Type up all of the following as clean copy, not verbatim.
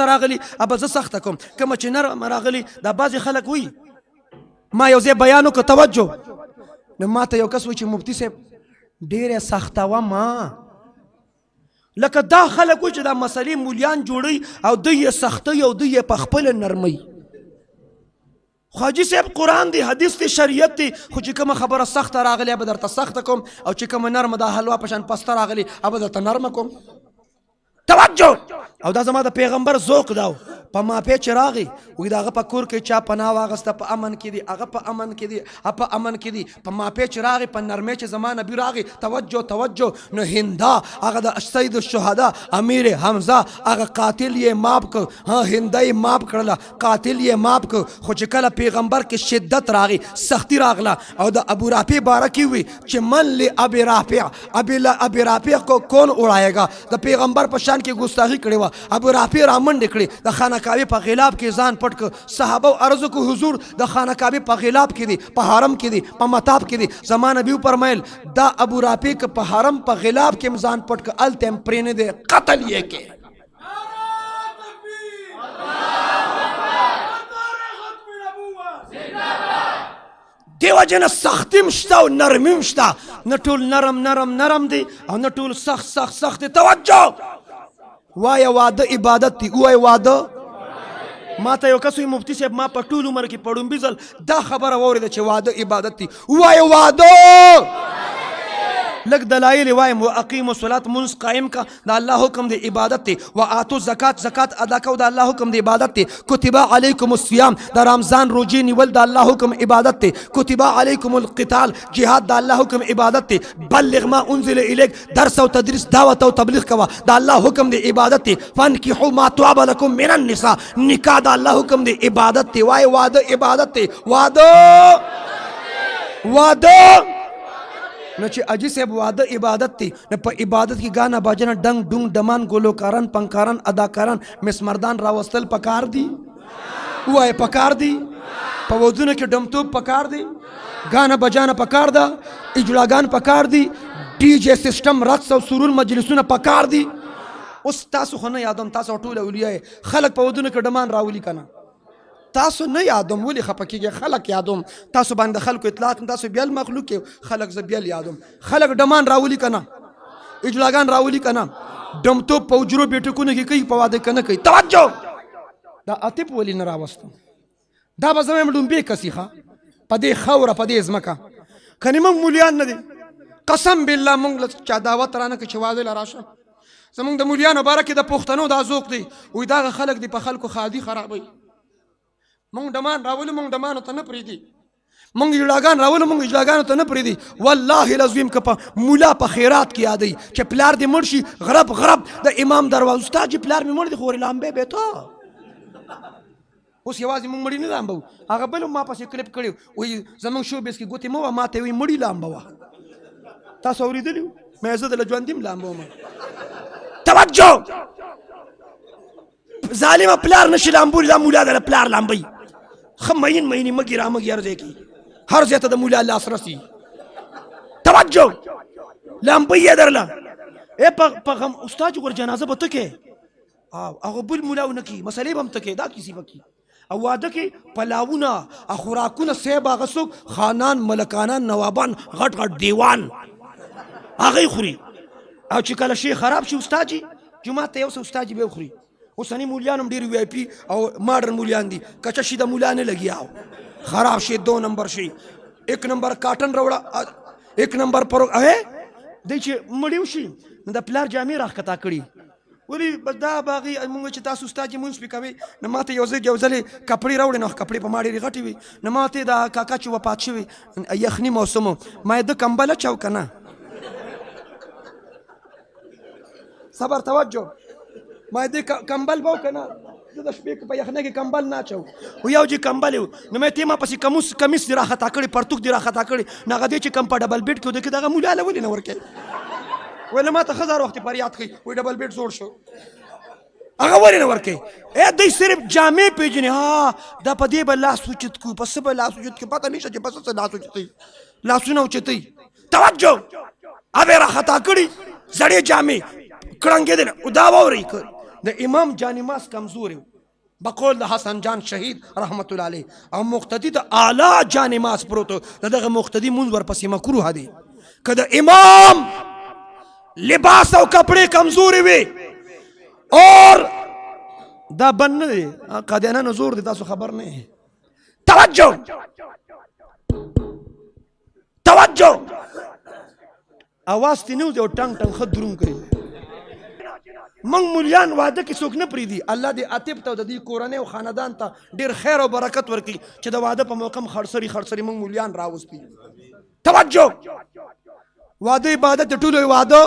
سخت راغلی ابا زه سخت کوم کوم چې نرم راغلی دا بعض خلک وی ما یو ځای بیان وکړ توجه نو ما ته یو کس وی چې مفتی صاحب ډیره سخته وه ما لکه دا خلک وی چې دا مسلې مولیان جوړوي او دوی یې سختوي او دوی یې په خپله نرموي خو حاجي صاحب قرآن دی حدیث دی شریعت دی خو چې کومه خبره سخته راغلی به درته سخته کوم او چې کومه نرمه دا حلوا په شان پسته راغلی به درته نرمه کوم توجه او دا زما د پیغمبر ذوق دا په ماپې چې راغی وایي د هغه په کور کې چا پناه واغسته په امن کې دي هغه په امن کې دي په امن کې دي په ماپې چې راغی په نرمۍ چې زما نبي راغی توجه نو هندا هغه د سید الشهدا امیر حمزه هغه قاتل یې ماب کړ ها هندا یې ماب کړله قاتل یې ماب کړ خو چې کله پیغمبر کې شدت راغی سختی راغله او د ابو رافع باره کې وي چې من لی ابي رافع کو کون اڑائےگا د پیغمبر په شان کې ګستاخی کړې وه ابو رافع رامنډې کړې د خانه کعبې په غلاب کې ځان پټ کړ صحابه عرض کو حضور د خانه کعبې په غلاب کې دي په حرم کې دي په مطاف کې دي زما نبي فرمایل دا ابو رافع که په حرم په غلاب کې ځان پټ کړ الته هم پرې نه دی قتل یې کې دیو جن سختیم شته او نرمیم شته نه ټول نرم دی او نه ټول سخت دی توجه وایه واده عبادت دی وایه واده ما ته یو کس وی مفتی صاحب ما په ټول عمر کې پړومبي ځل دا خبره واورېده چې واده عبادت دی وایه واده لږ دلایل وایم واقیموا الصلاة منځ قائم کا د الله حکم دی عبادت دی وآتوا الزکات زکات ادا کو د الله حکم دی عبادت دی کتب علیکم الصیام د رمضان روزې نیول د الله حکم عبادت دی کتب علیکم القتال جهاد د الله حکم عبادت دی بلغ ما انزل الیک درس او تدریس دعوت او تبلیغ کوا د الله حکم دی عبادت دی فانکحوا ما طاب لكم من النساء نکاح د الله حکم دی عبادت دی وای واده عبادت دی واده نو چې اجي صاحب واده عبادت دی نو په عبادت کې گانا باجنا ډنګ ډونګ ډمان ګلوکاران پنکاران اداکاران مسمردان راوستل پکار دی وای پکار دی په ودونه کې ډمتوب پکار دی گانا بجانا پکار دا اجلاګان پکار دی ډي جي سیستم رقص او سرور مجلسونه پکار دی اوس تاسو خو نه یادوم تاسو ټول اولیاء خلک په ودونه کې ډمان راولي کنه تاسو نه یادوم ولې خفه کېږئ خلک یادوم تاسو باندې خلکو اطلاعات تاسو بیل مخلوق یې خلک زه بیل یادوم خلک ډمان راولي که نه اجلاګان راولي که نه ډمتوب په حجرو بیټکونو کې کوي په واده که نه کوي توجه دا عاطف ولې نه راوستم دا به زه وایم لومبې کسي ښه په دې خاوره په دې ځمکه کنې موږ مولیان نه دي قسم بالله موږ له چا دعوت رانه کړي چې واده له راشه زموږ د مولیانو باره کې د پښتنو دا ذوق دی وایي دغه خلک دي په خلکو خادي خرابوي مونږ ډمان راولو مونږ ډمانو ته نه پرېږدي مونږ اجلاګان راولو مونږ اجلاګانو ته نه پرېږدي والله العظیم که په مولا په خیرات کې یادوي چې پلار دې مړ شي غرب د امام دروازه استاد چې پلار مې مړ دی خو لامبې به ته اوس یوازې مونږ مړي نه لامبو هغه بل ما پسې کلیپ کړی وایي زموږ شوبیز کې ګوتې مه وه ما ته وایي مړي لامبوه تاسو اورېدلي مې زه دله ژوندي لامبوم توجه ظالمه پلار نشي لامبولي دا مولا دله پلار لامبوي ښه مینې مګي رامګي هر ځای کې هر ځای ته د مولا لاس رسي توجه لامبوي یې درله په غم استاد ور جنازه به ته کې هغه بل مولا ونه کوي مسلې به هم ته کې دا کیسې به کوي او واده کې پلاونه خوراکونه صاحب هغه څوک خانان ملکانان نوابان غټ غټ دیوان هغه خوري او چې کله شی خراب شي استاد جي جمعه ته یو څه استاد جي به خوري اوسنی مولیان هم ډېر وی آی پي او ماډرن مولیان دي کچه شي د مولا نه لګیا خراب شي 2 نمبر شي 1 نمبر کاټن راوړه 1 نمبر پر دی چې مړیو شي نو د پلار جامې راښکته کړي ولې دا باغي مونږ چې تاسو استاد جي مونځ پې کوئ نو ما ته یو ځلې کپړې راوړې نو کپړې په ما ډېرې غټې وي نو ما ته دا کاکا چې وفات شوي یخني موسم ما یې د کمبل اچاو که نه صبر توجه ما دې کمبل به و که نه زه د شپې په یخنۍ کې کمبل نه اچوم و یو چې کمبل یو نو مې ته ما پسې کمیس دې راخطا کړی پرتوک دې راخطا کړی نو هغه دې چې کم په ډبل بیډ کې و دې کې دغه مولا له ولې نه ورکوي ویله ما ته ښه زار وخت فریاد کوي وایي ډبل بیډ زوړ شو هغه ولې نه ورکوي دوی صرف جامې پېژني ها دا په دې به لاس اوچت کړو په څه به لاس اوچت کړي پته نشته چې په څه لاس اوچتوي لاسونه اوچتوي توجه هغې راخطا کړي زړې جامې کړنګېدل دا واورئ د امام جانماز کمزور بقول د حسن جان شهید رحمت الله علیه او مقتدی د اعلی جانماز پروت دغه مقتدی مونږ ورپسې مکروه دی که د امام لباس او کپڑے کمزوری وي اور دا بند نه دی قادیانانو زور دی تاسو خبر نه توجه توجه اواز تی نو دی او ټنګ ټنګ ښه دروم کوي موږ مولیان واده کې څوک نه پرېږدي الله دې عاطف ته د دې کورنۍ او خاندان ته ډېر خیر او برکت ورکړي چې د واده په موقع خړسري خړسري موږ مولیان راوستي توجه واده عبادت د ټولو واده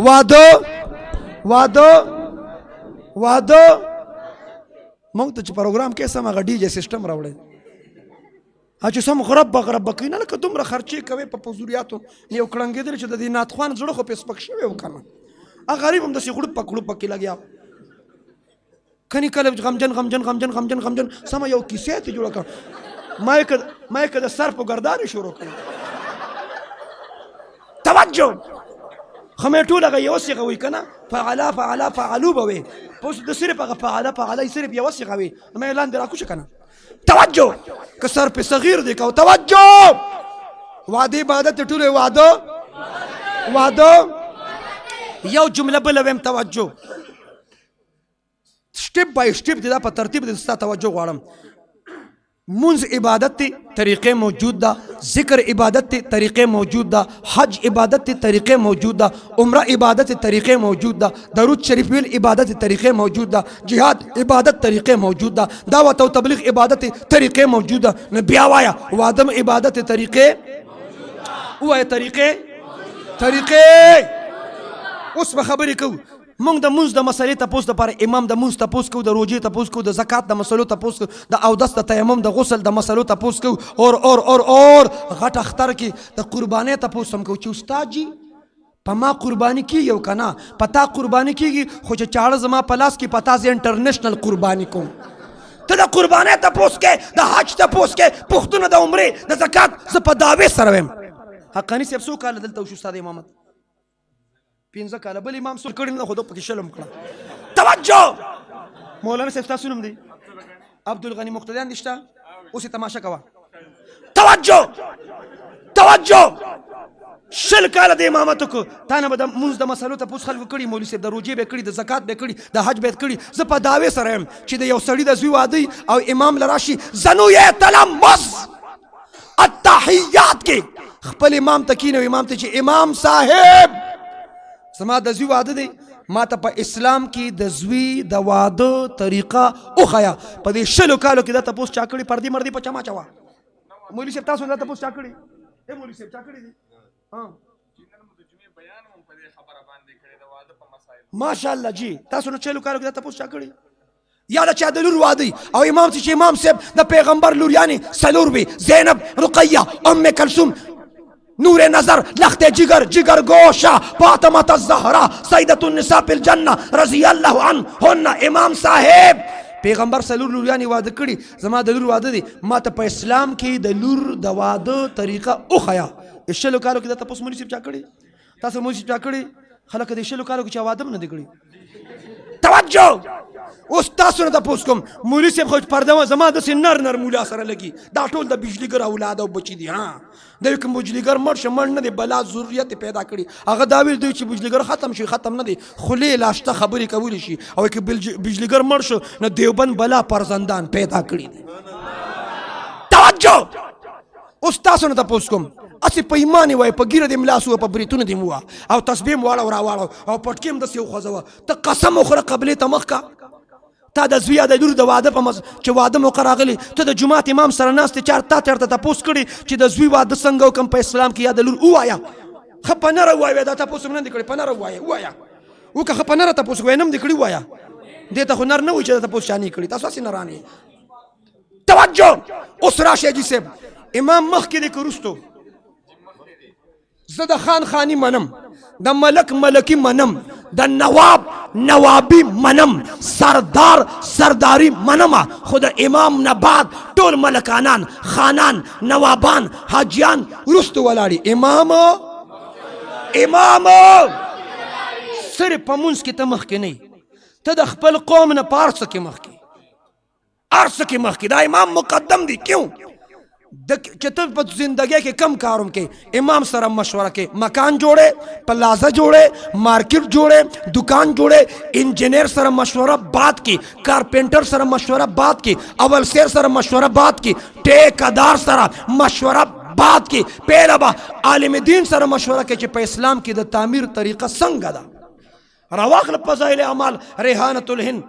واده واده واده موږ ته چې پروګرام کې سم هغه ډي جے سیسټم راوړی چې سم غرب غرب کوي نه لکه دومره خرچې کوي په پزوریاتو یو کړنګېدل چې د دې ناتخوان زړه خو په سپک شوی و کنه هغه غریب هم داسې غړوپ پکې لګیا کني کله غمجن غمجن غمجن غمجن غمجن سم یو کیسې ته جوړه کړ ما یې د سر په ګردانې شروع کړ توجه خمې ټول هغه یو صيغه وي کنه فعلا فعلا فعلوا به وي اوس د صرف هغه فعلا فعلا صرف یو صيغه وي مې اعلان دراکوش کنه توجه که سر په صغیر دی کو توجه وعده عبادت ټول وعده وعده یو جمله بل ویم توجه سټپ بای سټپ دا په ترتیب د ستا توجه غواړم منز عبادت تی طریقے موجود دا ذکر عبادت تی طریقے موجود دا حج عبادت تی طریقے موجود دا عمرہ عبادت تی طریقے موجود دا درود شریف ویل عبادت تی طریقے موجود دا جہاد عبادت طریقے موجود دا دعوت و تبلیغ عبادت تی طریقے موجود دا بیا وایا وادم عبادت تی طریقے وای طریقے اوس به خبرې کوو موږ د مونځ د مسلې تپوس دپاره امام د مونځ تپوس کوو د روژې تپوس کوو د زکات د مسلو تپوس کوو د اودس د تیمم د غسل د مسلو تپوس کوو اور غټ اختر کې د قربانۍ تپوس هم کوو چې استاد جي په ما قرباني کیږي او که نه په تا قرباني کیږي خو چې چاړه زما په لاس کې په تا زه انټرنیشنل قرباني کوم ته د قربانۍ تپوس کې د حج تپوس کې پوښتنه د عمرې د زکات زه په دعوې سره ویم حقاني صاحب څو کاله دلته وشو استاد امامت 15 کاله بل امام سول کړي نه خو پکې شلم کړه توجه مولانا صاحب تاسو نوم دی عبدالغنی مقتدیان دي شته اوس تماشا کوه توجه شل کاله د امامت کو تا نه به د مونځ د مسلو تپوس خلکو کړي مولوي صاحب د روژې به کړي د زکات به کړي د حج به کړي زه په دعوې سره یم چې د یو سړي د زوی واده او امام لراشي زنو یې تلمس التحیات کې خپل امام ته کینو امام ته چې امام صاحب زما د زوی واده دی ما ته په اسلام کې د زوی د واده طریقه وښیه په دې 20 کالو کې دا تپوس چا کړي پردي مردي په چما چوا مولوي صاحب تاسو دا تپوس چا کړي مولوي صاحب چا کړي دي ماشاءالله جی تاسو نو 40 کالو کې دا تپوس چا کړي یا د چا د لور واده او امام چې امام صاحب د پیغمبر لور یعنی سلور وي زینب رقیه ام کلثوم نور نظر لخت جگر گوشا فاطمة الزهرا سیدة النساء فی الجنہ رضی اللہ عنہن امام صاحب پیغمبر سلور لوریانی واده کړي زما د لور واده دی ما ته په اسلام کې د لور د واده طریقه وښیه 20 کالو کې دا تاسو مولوي صاحب چا کړي تاسو مولوي صاحب چا کړي خلک د 20 کالو کې چا واده نه دی کړي توجه اوس تاسو نه تاسو کوم مولوي صاحب خو پرده زما د نر مولا سره لګي دا ټول د بجلیګر اولاد او بچی دي ها د کوم بجلیګر مړ نه دی بلا ضرورت پیدا کړي هغه دا ویل دی چې بجلیګر ختم نه دی خلی لاشته خبرې کولی شي او که بجلیګر مړ شو نه دیوبند بلا پرزندان پیدا کړي دي توجه اوس تاسو نه تاسو کوم اسی په ایمان وای په ګیره د ملاسو په بریتونه دی مو او تسبیح واړه راواړه او پټکیم د سیو خوځوه ته قسم وخوره قبلې ته مخ کا تا د زوی د لور د واده په چې واده موقع راغلی ته د جماعت امام سره ناست چار تا چرته تاسو کړي چې د زوی واده څنګه وکم په اسلام کې یا د لور وایا خپنه راوای دا تاسو نه دي کړي پنه وایا وکه خپنه را تاسو وینم دي کړي وایا دې ته هنر نه وي چې تاسو شانی کړي تاسو سي نه رانی توجه اوس راشه جی سیب امام مخ کې د کرستو زه د خان خانی منم د ملک ملکی منم د نواب نوابی منم سردار سرداری منم خود امام نباد ټول ملکانان خانان نوابان حاجیان رستو ولاړي امام صرف په مونځ کې ته مخ کې نه ته د خپل قوم نه په هر څه کې مخکې هر څه کې مخکې دا امام مقدم دی کیوں چې ته په زندګۍ کې کم کاروم کې امام سره مشوره کې مکان جوړے پلازه جوړے مارکیٹ جوړے دکان جوړے انجینئر سره مشوره بات کی کارپینټر سره مشوره بات کی اول سیر سره مشوره بات کی ټیکادار سره مشوره بات کی پہلا با عالم دین سره مشوره کې چې په اسلام کې د تعمیر طریقه څنګه ده رواخل فضائل اعمال ریحانۃ الهند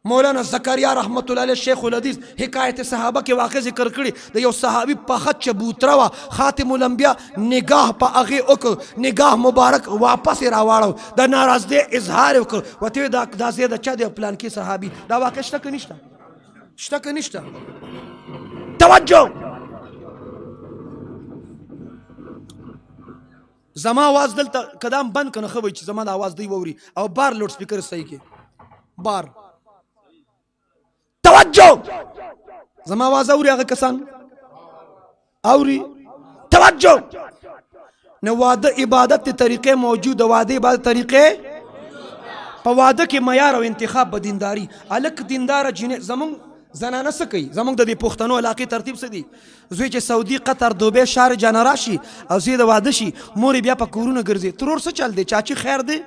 مولانا زکریا رحمت الله علیه شیخ الحدیث حکایت صحابه کې واقع ذکر کړي د یو صحابي په خط چبوتره وا خاتم الانبیاء نگاه په هغه وکړ نگاه مبارک واپس راواړو د ناراضګۍ اظهار وکړ وته دا زیاده چا دی پلان کې صحابي دا واقع شته که نشته شته که نشته توجه زما आवाज دلته قدم بند کنه خو چې زما د आवाज دی ووري او بار لوډ سپیکر صحیح کې بار توجه زما आवाज اوري هغه کسان اوري توجه نو واده عبادت طریقې موجود واده عبادت طریقې په واده کې معیار او انتخاب به دینداری الک دیندار جن زمون زنانه څه کوي زمونږ د دې پښتنو علاقې ترتیب څه دی زوی چې سعودي قطر دوبه شارجه جانا راشي او زی د واده شي مور بیا په کورونه ګرځي ترور څه چل دی چاچی خیر دی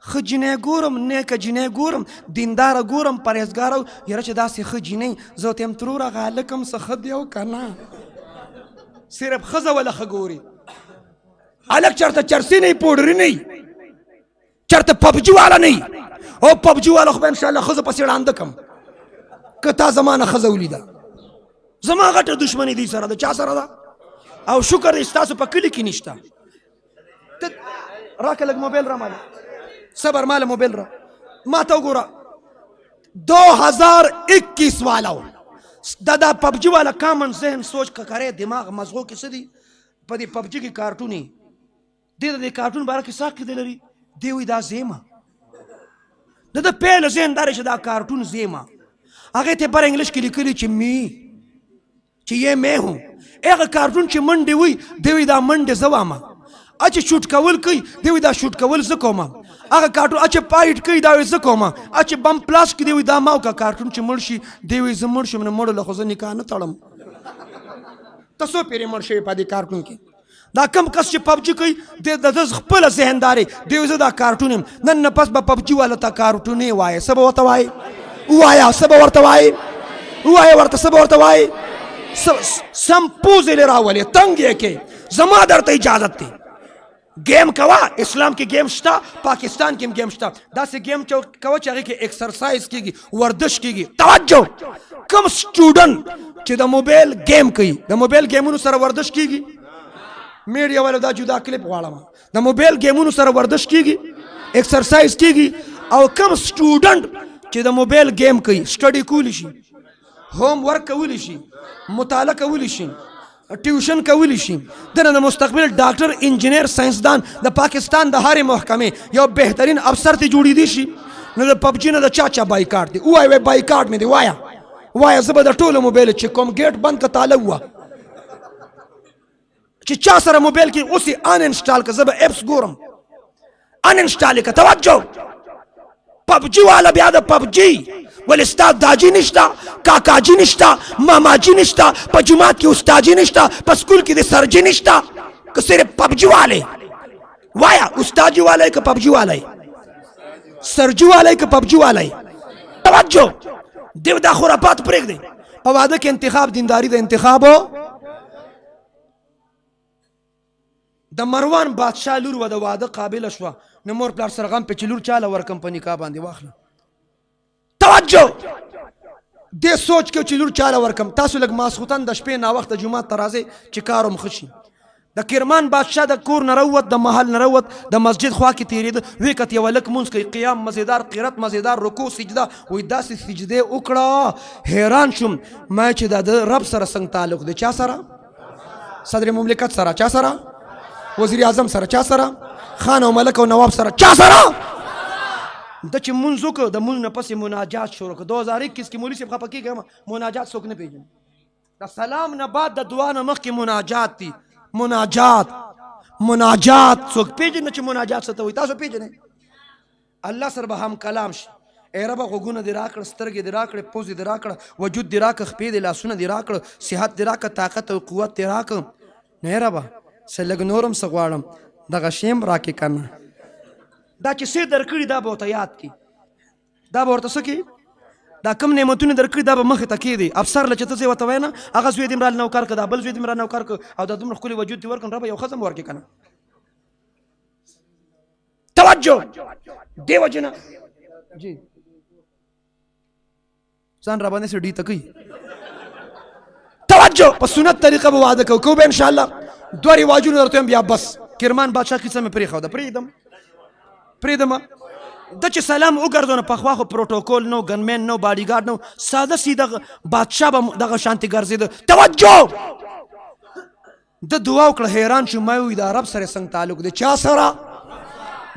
خ جنې ګورم نیکه جنې ګورم دیندار ګورم پرهیزګار یره چې داسې خ جنې زه تم ترور غالکم څه خد یو کنه صرف خزه ولا خګوري الک چرته چرسی نه پوډری نه چرته پبجی والا نه او پبجی والا خو ان شاء الله خزه پسې وړاندې کم کتا زمانه خزولی ده زما غټه دشمنی دی سره ده چا سره ده او شکر استاسو په کلی کې نشته راکه لږ موبایل را ماله صبر مال موبایل را ما ته وګوره 2021 والا دا پبجی والا کامن ذهن سوچ کرے دماغ مزغو کې څه دي په دې پبجی کې کارټونی د کارټون باره کې ساق دی لري دی وی دا زیما د پیل ذهن دار چې دا کارټون زیما هغه ته پر انګلیش کې لیکلي چې یہ میں ہوں هغه کارټون چې منډې وي دی وی دا منډې زه وامه اچ شوټ کول کوي دی وی دا شوټ کول زه کوم هغه کارټون اچ پایټ کوي دا زه کوم اچ بم پلاس کې دی وی دا ما کا کارټون چې مړ شي دی وی زه مړ شم نه مړ له خو زه نکاح نه تړم تاسو پیری مړ شي په دې کارټون کې دا کم کس چې پبجی کوي د خپل ذهنداري دی زه دا کارټون نن نه پس به پبجی والا تا کارټون وای سبا وته وای وایا سبا ورته وای وایا ورته سبا ورته وای سم پوزې لراولې تنگ یې کې زما درته اجازت دی گیم کوا اسلام کې گیم شته پاکستان کې گیم شته داسې گیم کوا چې هغه کې ایکسرسایز کیږي ورزش کیږي توجه کم سټوډنټ چې د موبایل گیم کوي د موبایل گیمونو سره ورزش کیږي میډیا والا دا جدا کلیپ غواړم د موبایل گیمونو سره ورزش کیږي ایکسرسایز کیږي او کم سټوډنټ چې د موبایل گیم کوي سټډي کولی شي ہوم ورک کولی شي مطالعه کولی شي ټیوشن کولی شي دنه د مستقبل ډاکټر انجینیر ساينسدان د پاکستان د هرې محکمې یو بهترین افسر ته جوړی دي شي نو د پبجی نه د چا بایکاټ دی وای بایکاټ مې دی وایا زه به د ټولو موبایل چې کوم گیټ بند که تاله وه چې چا سره موبایل کې اوس یې ان انسټال که زه به اپس ګورم ان انسټال که توجه پبجی والا بیا د پبجی ول استاد داجی نشتا کاکاجی نشتا ماماجی نشتا په جماعت کې استاجی نشتا په سکول کې د سرجی نشتا که صرف پبجی والے وایا استاجی والے که پبجی والے سرجی والے که پبجی والے توجه دیو دا خرافات پرېږدئ په واده کې انتخاب دینداری د انتخابو د مروان بادشاه لور و د واده قابله شوه نو مور پلار سره غم په چې لور چاله ورکم په نکاح باندې واخله توجه دې سوچ کې چې لور چاله ورکم تاسو لږ ماسخوتن د شپې ناوخته جومات ته راځئ چې کار هم ښه شي د کرمان بادشاه د کور نه راووت د محل نه راووت د مسجد خوا کې تېرېده ویې کت یوه لږ مونځ کوي قیام مزیدار قرت مزیدار رکوع سجده وایي داسې سجدې وکړه حیران شوم ما چې دا د رب سره څنګه تعلق دی چا سره صدر مملکت سره چا سره وزیر اعظم سره چا سره خان او ملک او نواب سره چا سره د چې مونځ وکړه د مونځ نه پسې مناجات شروع کړه 2021 کې مولوي صاحب خفه کېږي مناجات څوک نه پېژني د سلام نه بعد د دعا نه مخکې مناجات دي مناجات څوک پېژني چې مناجات څه ته وایي تاسو پېژنئ الله سره به هم کلام شي. ای ربه غوږونه دې راکړه، سترګې دې راکړه، پوز دې راکړه، وجود دې راکړه، خپې دې لاسونه دې راکړه، صحت دې راکړه، طاقت او قوت دې راکړه. نه ای ربه څه لږ نور هم څه غواړم، دغه شی هم راکړې که نه. دا چې څه درکړي دا به ورته یاد کړي، دا به ورته څه کړي، دا کم نعمتونه درکړي دا به مخې ته کېږدي. افسر له چې ته څه ورته وایې نه، هغه زوی دې م رال نوکر کړه، دا بل زوی دې م را نوکر کړه، او دا دومره ښکلي وجود دې ورکړم، ربه یو ښځه م ورکړې که نه. توجه دې وجې نه جی ځان را باندې سړي ته کوي. توجه په سنت طریقه به واده کوو به انشاءالله. دوه رواجونه درته وایم بیا بس. کرمان بادشاه کیسه مې پرېښوده، پرېږدم. د چې سلام وګرځو نه پخوا خو پروتوکول نو، ګنمین نو، باډي ګارډ نو، ساده سیده بادشاه به دغه شانتې ګرځېده. توجه د دعا وکړه، حیران شو. ما ووایي د عرب سره څنګه تعلق دی؟ چا سره؟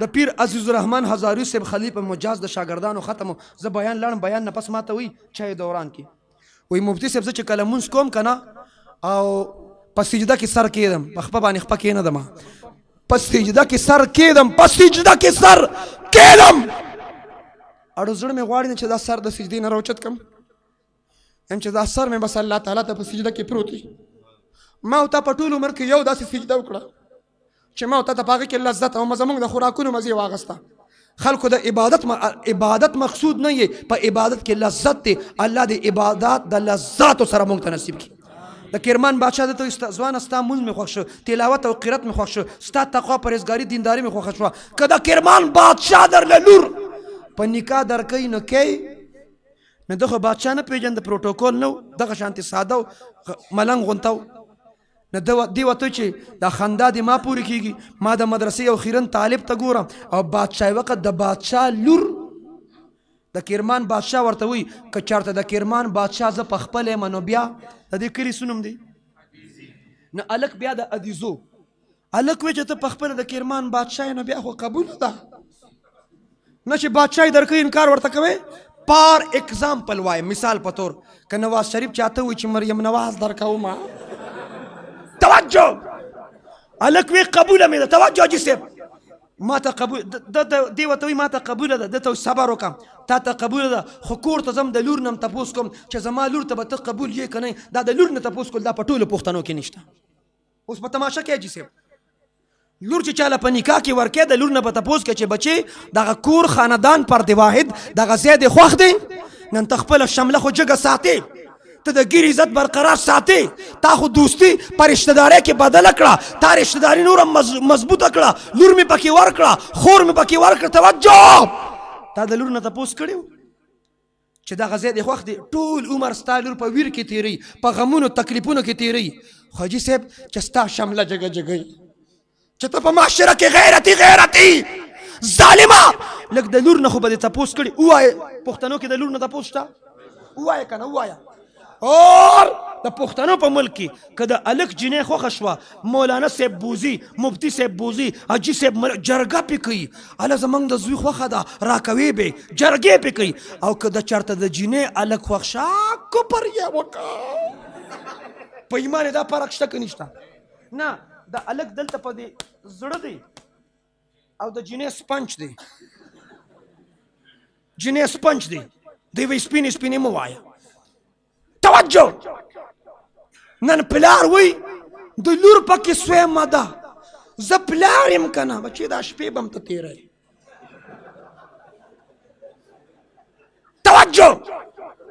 د پیر عزیز الرحمن هزاروي صاحب خلیفه مجاز د شاګردانو ختم. زه بیان لاړم، بیان نه پس ماته وایي چای دوران کې وایي مفتي صاحب زه چې کله مونځ کوم که نه او په سجده کې سر کېدم، په خپه باندې خپه کېنهدم، په سجده کې سر کېدم، په سجده کې سر کېدم، اړو زړه مې غواړي چې دا سر د سجدې نه راوچت کړم، یم چې دا سر مې بس الله تعالی ته په سجده کې پروت وي. ما او تا په ټول عمر کې یو داسې سجده وکړه چې ما او تا ته په هغې کې لذت او زموږ د خوراکونو مزې واغسته. خلکو د عبادت مقصود نه یې، په عبادت کې لذت دی. الله د عبادت د لذاتو سره موږ ته نصیب کړي. د کرمان بادشاه د ته ځوانه ستا مونځ مې خوښ شو، تلاوت او قرت مې خوښ شو، ستا تقوا پرهیزګاري دینداري مې خوښه شوه. که د کرمان بادشاه درله لور په نکاح درکوي نو کوي نه، ده خو بادشاه نه پېژنده، پروتوکول نه و، دغه شانتې ساده و، ملنګ غونته و. نه دې ورته چې دا خندا دې ما پورې کېږي، ما د مدرسې یو خیرن طالب ته ګورم او بادشاه وقت د بادشاه لور د کرمان بادشاه ورته وایي که چېرته د کرمان بادشاه زه په خپله یم نو بیا د دې کلي څه نوم دی؟ نه هلک بیا د عدیزو هلک وایي چې ته په خپله د کرمان بادشاه یې نو بیا خو قبوله ده، نه چې بادشاهي درکوي انکار ورته کوې. پار اگزامپل وایم، مثال په طور که نواز شریف چاته وایي چې مریم نواز درکومه، توجه هلک وی قبوله مې ده. توجه حاجي صاحب ما ته قبول دې ورته وایي ما ته قبوله ده، ده ته صبر وکړم، تا ته قبوله ده، خو کور ته ځم د لور نه م تپوس کوم چې زما لور ته به ته قبول یې که نه. دا د لور نه تپوس کول دا په ټولو پښتنو کې نشته. اوس په تماشه کې حاجي صاحب لور چې چاله په نکاح کې ورکې د لور نه به تپوس کې چې بچې دغه کور خاندان پرد واحد دغه ځای دې خوښ دی؟ نن ته خپله شمله خو جګه ساتې، ته د ګیر عزت برقرار ساتې، تا خو دوستي په رشتهدارۍ کې بدله کړه، تا رشتهداري نور هم مضبوطه کړه، لور مې پکې ورکړه، خور مې پکې ورکړه. توجه تا د لور نه تپوس کړی و چې دغه ځای دې خوښ دی؟ ټول عمر ستا لور په ویر کې تېروي، په غمونو تکلیفونو کې تېروي. خو حاجي صاحب چې ستا شمله جګه جګوي، چې ته په معاشره کې غیرتي ظالمه، لږ د لور نه خو به دې تپوس کړي. ووایه پښتنو کې د لور نه تپوس شته؟ ووایه که نه ووایه. اور د پښتنو په ملک کې که د هلک جینۍ خوښه شوه، مولانا صاحب بوزي، مفتي صاحب بوزي، حاجي صاحب جرګه پې کوي، هله زموږ د زوی خوښه ده راکوي به جرګې پې کوي. او که د چېرته د جینۍ هلک خوښ شه کفر یې وکړه. په ایمان یې دا فرق شته که نشته؟ نه د هلک دلته په دې زړه دی او د جینۍ سپنچ دی، جینۍ سپنچ دی، دی وایي سپینې سپینې مه وایه. توجه نن پلار وی د لور پکې سویمه ده، زه پلار یم که نه بچې دا شپې به م ته تېروي. توجه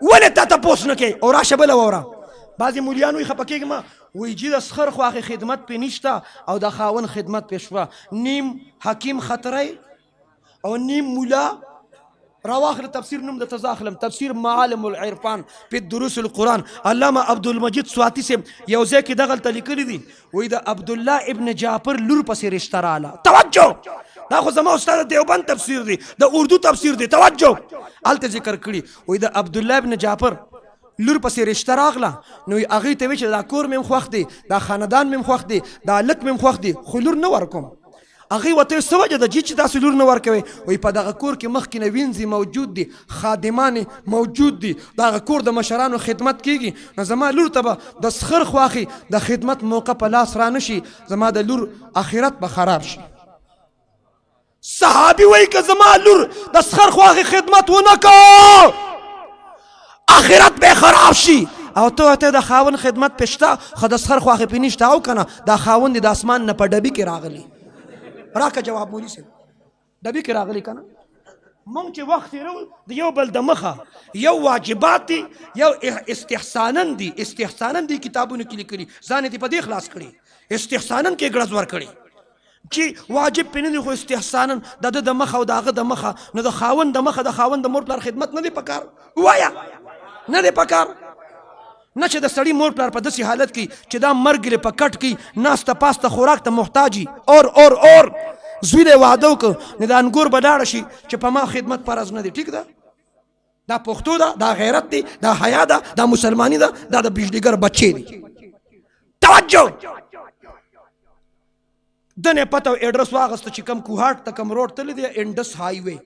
ولې تا تپوس نه کوې؟ او راشه بله واوره. بعضې مولیان وایي خفه کېږم، وایي جي د سخر خو هغې خدمت پې نشته او د خاوند خدمت پې شوه، نیم حکیم خطری او نیم مولا. راواخله تفسیر نوم د تزاخلم، تفسیر معالم العرفان په دروس القرآن. علامه عبدالمجید سواتی صاحب یو ځای کې دغلته لیکلي دي، وایي د عبدالله ابن جعفر لور پسې رشته راله. توجه دا خو زما استاد دیوبند تفسیر دی، د اردو تفسیر دی. توجه هلته ذکر کړي، وایي د عبدالله ابن جعفر لور پسې رشته راغله، نو هغوی ته وایي چې دا کور مې هم خوښ دی، دا خاندان مې هم خوښ دی، دا هلک مې هم خوښ دی، خو لور نه ورکوم. هغې ورته څه وجه ده چې تاسو لور نه ورکوئ؟ وایي په دغه کور کې مخکې نه وینځي موجود دي، خادمان موجود دي، د هغه کور د مشرانو خدمت کېږي، نو زما لور ته به د سخر خواخي د خدمت موقع په لاس را نه شي، زما د لور آخرت به خراب شي. صحابي وای که زما لور د سخر خواغې خدمت ونه کو آخرت به خراب شي. او ته د خاون خدمت پشتا خو د سخر خواغې پې نشته او که نه دا خاون دی د اسمان نه په ډبي کې راغلی. راکه جواب مولي صاحب ډبي کې راغلی که نه. مونږ چې وخت تېرو د یو بل د مخه یو واجبات دي یو استحسانن دي. استحسانن دي کتابونو کې لیکلي ځان یې په دې خلاص کړي استحسانن کې ګړز ورکړي چې واجب پې نه دي خو استحسانن د ده د مخه او د هغه د مخه نو د خاوند د مخه د خاوند د مور پلار خدمت نه دی پکار. ووایه نه دی پکار. نه چې د سړي مور پلار په داسې حالت کې چې دا مرګ یې په کټ کې ناسته پاسته خوراک ته محتاجي اور زوی دی واده وکړه نو د انګور به لاړه شي چې په ما خدمت فرض نه دی. ټیک ده دا پښتو ده دا غیرت دی دا حیا ده دا مسلمانی ده دا د بجلیګر بچې دي. توجه دنه پته ایډرس واغسته چې کم کوهاټ ته کم روډ تللی دی انډس های وی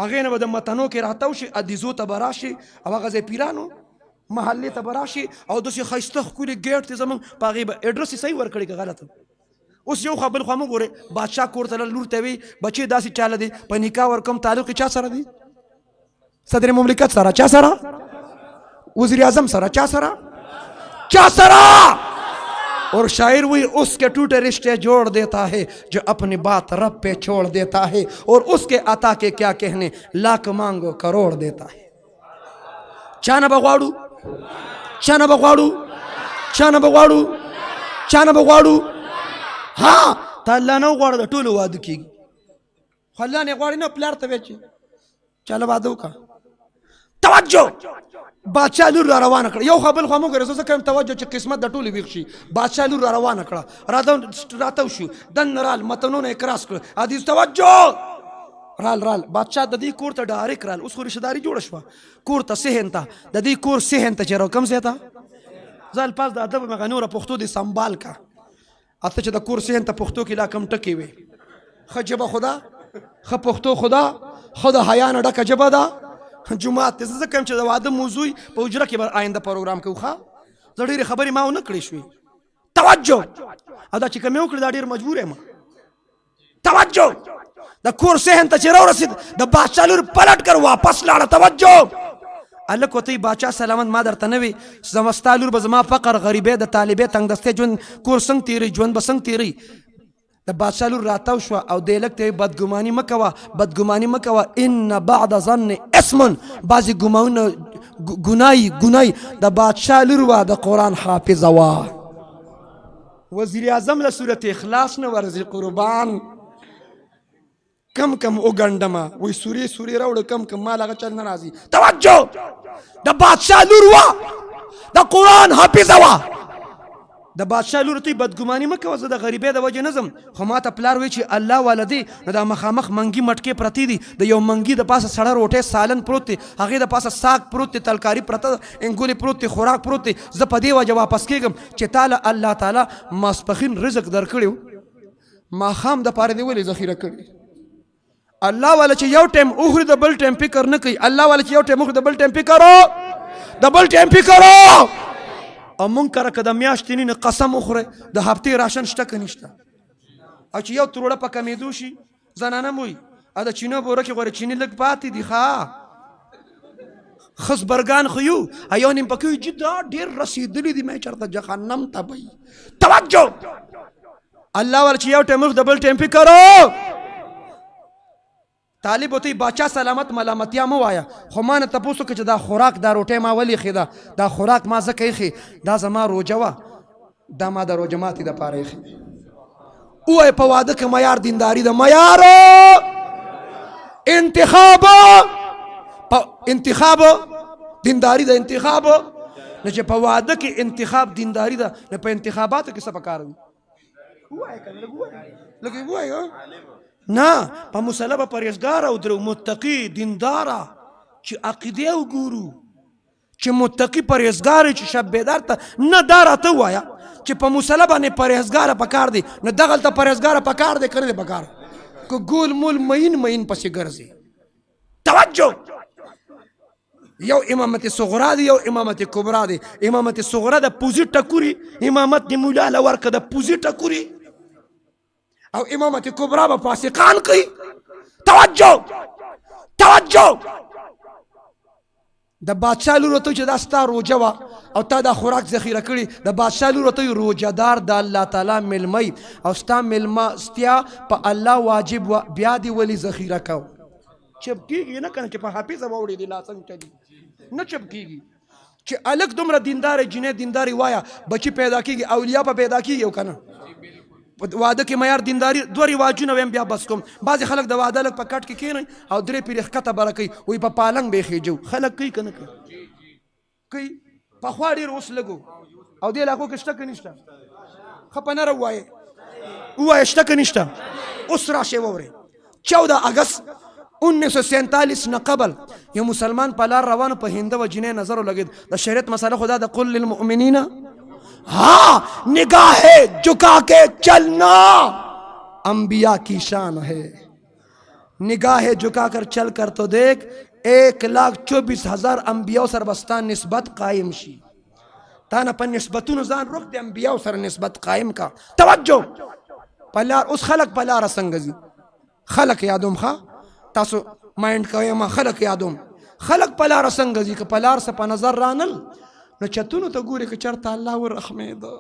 هغې نه به د متنو کې راتاو شي ادیزو ته به راشي او هغه ځای پیرانو محلې ته به راشي او داسې ښایسته ښکلي ګیټ دی زموږ په هغې به ایډرس یې صحیح ورکړي که غلطه. اوس یو خوا بل خوا مه ګورئ بادشاه کور ته لور ته وي بچې داسې چاله دی په نکاح ورکوم تعلق یې چا سره دی؟ صدر مملکت سره. چا سره؟ وزیر اعظم سره. چا سره؟ چا سره؟ اور شاعر وہی اس کے ٹوٹے رشتے جوڑ دیتا ہے جو اپنی بات رب پہ چھوڑ دیتا ہے اور اس کے عطا کے کیا کہنے لاکھ مانگو کروڑ دیتا ہے. چانا بغواړو چانا بغواړو چانا بغواړو چانا بغواړو. ها تا الله نه غواړه د ټولو واده کېږي خو الله نه غواړي نه پلار ته وایي چې چاله واده وکړه. توجه بادشاه لور را روانه کړه. یو خوا بل خوا مو ګورئ زه کوم توجه چې قسمت د ټولې ویښ شي. بادشاه لور را روانه کړه راتاو شو دننه رال متنونه یې کراس کړه حدیث توجه رال بادشاه د دې کور ته ډایرک رال. اوس خو رشتهداري جوړه شوه کور ته صحن ته د دې کور صحن ته چې راو کوم ځای ته زه الفاظ د ادب مغه نوره پښتو دې سنبال کا اته چې د کور صحن ته پښتو کې لا کم ټکې وي ښه ژبه خدا ښه پښتو خدا ښه د حیا نه ډکه ژبه ده. جمعات ته زه کوم چې د واده موضوع په حجره کې به آینده پروګرام کوو. ښه زه ډېرې خبرې ما ونه کړې شوې. توجه او دا چې کوم یې وکړې دا ډېر مجبور یم. توجه د کور صحن ته چې راورسېد د بادشاه لور پلټ کر واپس لاړه. توجه هلک ورته بادشاه سلامت ما درته نه وي ستا لور به زما فقر غریبۍ د طالبۍ تنګدستۍ ژوند کور څنګه تېروي ژوند به څنګه تېروي. د بادشاه لور راتاو شوه او دې هلک ته بدګماني مه کوه بدګماني مه کوه ان بعد ظن اسم بعضې ګمانونه ګنای د بادشاه لور وه د قرآن حافظه وه. وزیر اعظم له صورت اخلاص نه ورځي قربان کم وګنډمه وایي سورې راوړه کم مال هغه چل نه راځي. توجه د بادشاه لور وه د قرآن حافظه وه. د بادشاه لور ته بدګماني مه کوه زه د غریبۍ د وجې نه ځم خو ما ته پلار وایي چې الله والا دی نو دا مخامخ منګي مټکې پرتې دي د یو منګي د پاسه سړه روټۍ سالن پروت دی هغې د پاسه ساګ پروت دی ترکاري پرته انګولې پروت دی خوراک پروت دی. زه په دې وجه واپس کېږم چې تاله الله تعالی ماسپښین رزق درکړی و ماښام دپاره دې ولې ذخیره کړي. الله والا چې یو ټایم اخوري د بل ټایم فکر نه کوي. الله والا چې یو ټایم اخوري د بل ټایم فکر او مونږ کره که د میاشتې نه قسم وخورئ د هفتې راشن شته که نشته او چې یو تروړه په کمېدو شي زنانه مو وي د چینو بوره کې غوره چیني لږ پاتې دي ښه خزبرګان خو یو یو نیم پکې وي چې دا ډېر رسېدلي دي مې چېرته جهنم ته به وي. توجه الله والا چې یو ټایم د بل ټایم فکر طالب وته باچا سلامت ملامتیا مو وایا خو ما نه تپوسو که چې دا خوراک دا روټۍ ما ولې ایښې ده دا خوراک ما ځکه ایښې دا زما روژه وه دا ما د روژه ماتې دپاره ایښې. ووایه په واده کې معیار دینداري ده معیار انتخاب دینداري ده انتخاب نو چې په واده کې انتخاب دینداري ده نو په انتخاباتو کې څه پکار وي. ووایه که نه لږ ووایه نه په مسله به پرهیزګاره ودرو متقي دینداره چې عقیدې وګورو چې متقي پرهیزګار چې شب بیدار ته نه دا راته ووایه چې په مسله باندې پرهیزګاره پکار دی نو دغلته پرهیزګاره پکار دی که نه دی پکار که ګول مول مین پسې ګرځي. توجه یو امامت صغرا دی یو امامت کبرا دی. امامت صغرا د پوزي ټکوري امامت د مولا له ورکه د پوزي ټکوري او امامت کبرا به فاسقان کوي توجه توجه د بادشاہ لور ته چې دا ستا روجه وه او تا دا خوراک ذخیره کړي د بادشاہ لور ته روجهدار د الله تعالی ملمی او ستا ملمستیا په الله واجب و بیا دې ولې ذخیره کو چپ کېږي نه که نه چې په حافظه واوړې دې لا څنګه چلي نه چپ کېږي چې الک دومره دیندار جنې دینداري وایه بچي پیدا کېږي اولیاء په پیدا کېږي او که نه واده کې معیار دینداري دوه رواجونه ویم بیا بس کوم بعضې خلک د واده لږ په کټ کې کښېنئ او درې پیرې ښکته بره کوي وایي په پالنګ به یې خېجو خلک کوي که نه کوي کوي پخوا ډېر اوس لږ او دې علاقو کې شته که نشته ښه په نره ووایې ووایه شته که نشته اوس راشئ واورئ 14 اگست 1947 نه قبل یو مسلمان په لار روانو په هنده و جنې نظر ولګېد د شریعت مسله خدا د قل للمؤمنین ہاں نگاہ جھکا کے چلنا انبیاء کی شان ہے نگاہ جھکا کر چل کر تو دیکھ 1,24,000 انبیاء سر بستان نسبت قائم شی تانا پا نسبتون زان رخ دے انبیاء سر نسبت قائم کا توجہ پلار اس خلق پلار سنگزی خلق یادوم خواہ تاسو مائنڈ کوئی ما خلق یادوم خلق پلار سنگزی که پلار سپا نظر رانل نو چتونو ته ګوري که چرته الله ورحمې ده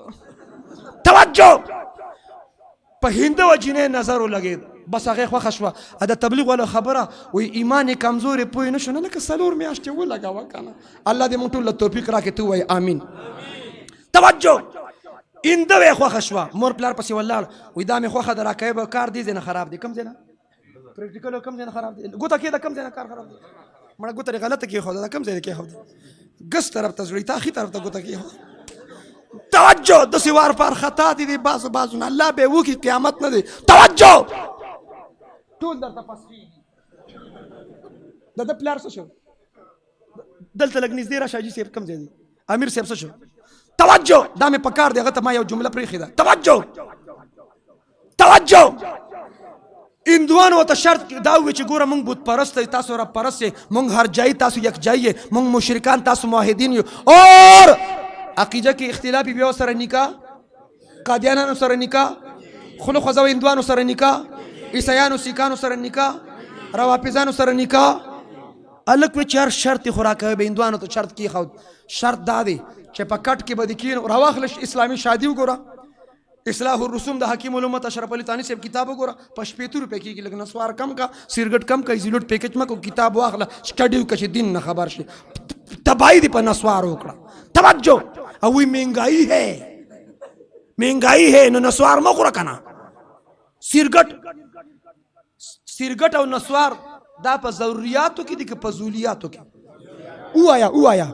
توجه په هنده و جنې نظر ولګېد بس هغې خوښه شوه د تبلیغ والا خبره وایي ایمان یې کمزورې پوه نه شو نه لکه 4 میاشتې ولګوه که نه الله دې موږ ټول له توفیق راکړي ته ووایي امین توجه هنده وې خوښه شوه مور پلار پسې ولاړ وایي دا مې خوښه ده راکوې به کار دې ځای نه خراب دی کوم ځای نه پریکټیکل کوم ځای نه خراب دی ګوته کېده کوم ځای نه کار خراب دی مړه ګوته یې غلطه کېښوده دا کوم ځای نه کېښوده گس طرف ته زړی تا خي طرف ته ګوته کېښوده توجه داسې وار پار خطا دي دی بعضو بعضونه الله به یې وکړي قیامت نه دی توجه ټول درته پس کېږي د ده پلار څه شو دلته لږ نږدې راشه حاجي صاحب کوم ځای دی امیر صاحب څه شو توجه دا مې په کار دی هغه ته ما یو جمله پرېښې ده توجه توجه هندوانو ته شرط دا وی چې ګوره مونږ بت پرست یې تاسو رب پرست یې مونږ هر جایي تاسو یکجایي یې مونږ مشرکان تاسو موحدین یو اور عقیده کې اختلافي بیا سره نکاح قادیانانو سره نکاح خلو خوځو هندوانو سره نکاح عیسیانو سیکانو سره نکاح روافضانو سره نکاح الک وی چې هر شرط یې خو راکوي به هندوانو ته شرط کېښود شرط دا دی چې په کټ کې به دې کښېنو راواخله اسلامي شادي وګوره اصلاح الرسوم د حکیم علومت اشرف علي تاني صاحب کتاب وګوره په 75 روپۍ کېږي لږ نسوار کم کا سیرګټ کم کا ایزیلوټ پیکج مه کو کتاب واخله سټډي وکړه چې دین نه خبر شي تباهي دې په نسوار وکړه توجه او وی مهنګایي ہے نو نسوار مه خوره که نه سیرګټ او نسوار دا په ضروریاتو کې دي که په ضولیاتو کې ووایه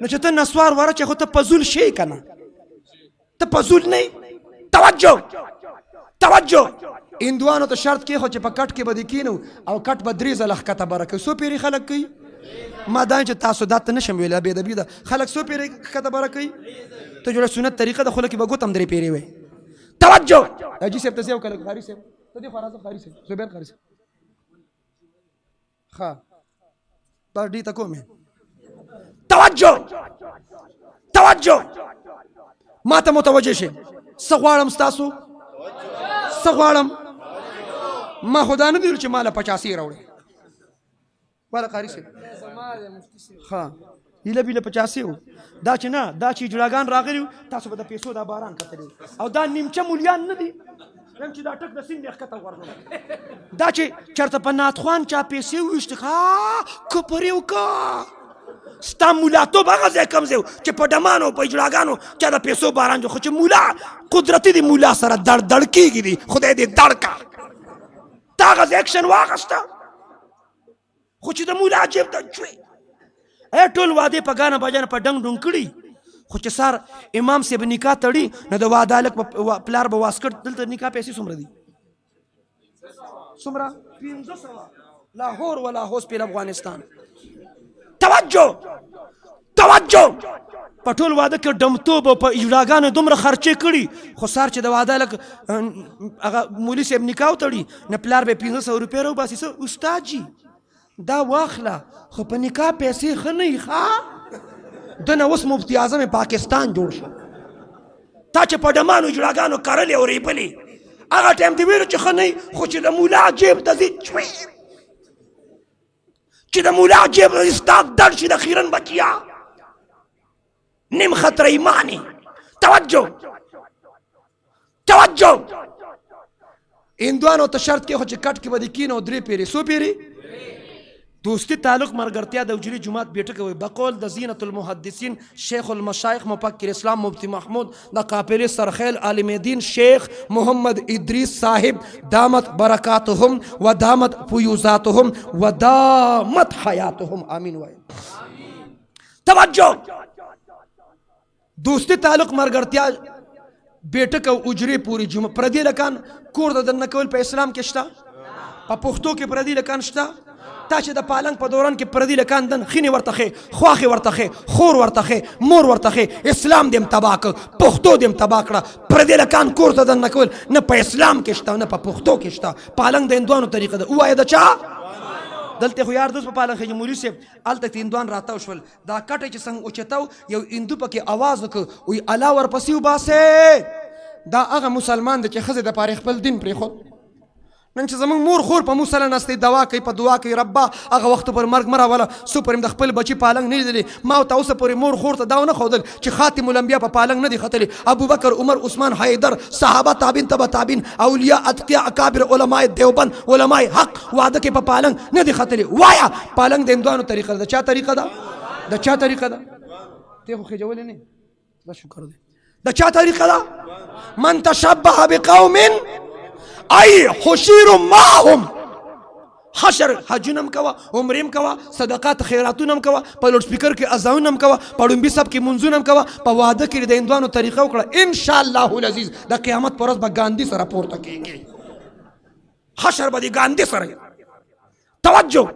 نو چې ته نسوار ورچې خو ته پزول شي که نه ته پزول نه توجه هندوانو ته شرط کېښود چې په کټ کې به دې کېنو او کټ به 3 ځله ښکته بره کوي څو پیرې خلک کوي ما دا چې تاسو دا ته نشم ویلی بېادبي ده خلک څو پیرې ښکته بره کوي ته جوړه سنت طریقه ده خو لکې به ګوتم 3 پیرې وی توجه حاجي صاحب ته ځې وکړه قاري صاحب ته دې خوا راځه قاري صاحب زبیر قاري صاحب ښه دا ډي ته کوم توجه ما ته متوجه شي څه غواړم ستاسو څه غواړم ما خدا نه دیل چې ماله 85 راوړې والا قاري صاحب ښه هیله بیله 85 دا چې نه دا چې جوړاګان راغلي تاسو به د پیسو دا باران کتلی او دا نیمچه مولیان نه دي چې دا ټک د سیند ښکته غورځول دا چې چېرته په ناتخوان چا پیسې وویشتې کپرې وکړه ستا مولاطوب هغه ځای کوم ځای چې په ډمانو په اجړاګانو چا د پیسو باران جو خو چې مولا قدرتي دی مولا سره دړ کېږي دي خدای دې دړ کا تا هغه ځای اکشن واخیسته خو چې د مولا جیب ته چوې ټول وعدې په ګانه بجانه په ډنګ ډونګ کړي خو چې سار امام صاحب نکاح تړي نو د واده هلک پلار به واسکټ دلته نکاح پیسې څومره دي څومره 500 لاهور ولا هوس پیل افغانستان توجه په ټول واده کې ډمتوب او په اجړاګانو دومره خرچې کړي خو سار چې د واده هلک هغه مولي صاحب نکاح وتړي نه پلار به 500 روپۍ راوباسي څه استاد جي دا واخله خو په نکاح پیسې ښه نه وي ښه دنه اوس مفتي اعظم پاکستان جوړ شو تا چې په ډمانو اجړاګانو کرلې او ریبلې هغه ټایم دې ویلو چې ښه نه وي خو چې د مولا جیب ته ځي چې د مولا جیب استاد در شي د خیرن بچیا نیم خطر ایمانی. توجه توجه هندوانو ته شرط کې خو چې کټ کې به د کینو 3 پیری سو پیری دوستی تعلق مرګرتیا د وجری جماعت بیٹه کوي بقول د زینت المحدثین شیخ المشایخ مفکر اسلام مفتی محمود د قافله سرخیل عالم دین شیخ محمد ادریس صاحب دامت برکاتهم و دامت فیوزاتهم و دامت حیاتهم آمین وای. توجه دوستی تعلق مرګرتیا بیٹه کو اجری پوری جمعه پردی لکان کور د دنه کول په اسلام کې شته په پښتو کې پردی لکان شته تا چې د پالنګ په دوران کې پردی لکان دن خینی ورتخه خواخي ورتخه خور ورتخه مور ورتخه اسلام دیم تباک پښتو دیم تباکړه پردی لکان کور ته دنه کول نه په اسلام کې شته نه په پښتو کې شته پالنګ د هندوانو طریقه ده وای د چا دلته خو یار دوست په پالنګ کې مولوی صاحب الته هندوان راتاو شول دا کټه چې څنګه اوچتاو یو هندو پکې आवाज وکړ وی الله ورپسې وباسه دا هغه مسلمان د چې خزه د پاره خپل دین پرې خو نن چې زمونږ مور خور په موسله نستې دوا کوي په دعا کوي ربا هغه وخت پر مرګ مره ولا سو پر د خپل بچی پالنګ نه لیدلې ما ته اوسه پورې مور خور ته دا نه خودل چې خاتم الانبیاء په پالنګ نه دی ختلې ابو بکر عمر عثمان حیدر صحابه تابعین تبع تابعین اولیاء اتقیاء اکابر علماء دیوبند علماء حق واده کې په پالنګ نه دی ختلې وایا پالنګ د هندوانو طریقه ده چا طریقه ده د چا طریقه ده ته خو خجول نه دا شکر ده د چا طریقه ده من تشبه بقوم ای حشیر معهم حشر حجونم کوا عمریم کوا صدقات خیراتونم کوا په لوډ سپیکر کې اذانونم کوا په ډومبي سب کې منځونم کوا په واده کې د هندوانو طریقه وکړه ان شاء الله العزیز د قیامت پر ورځ به ګاندھی سره پورته کیږي حشر به د ګاندھی سره. توجه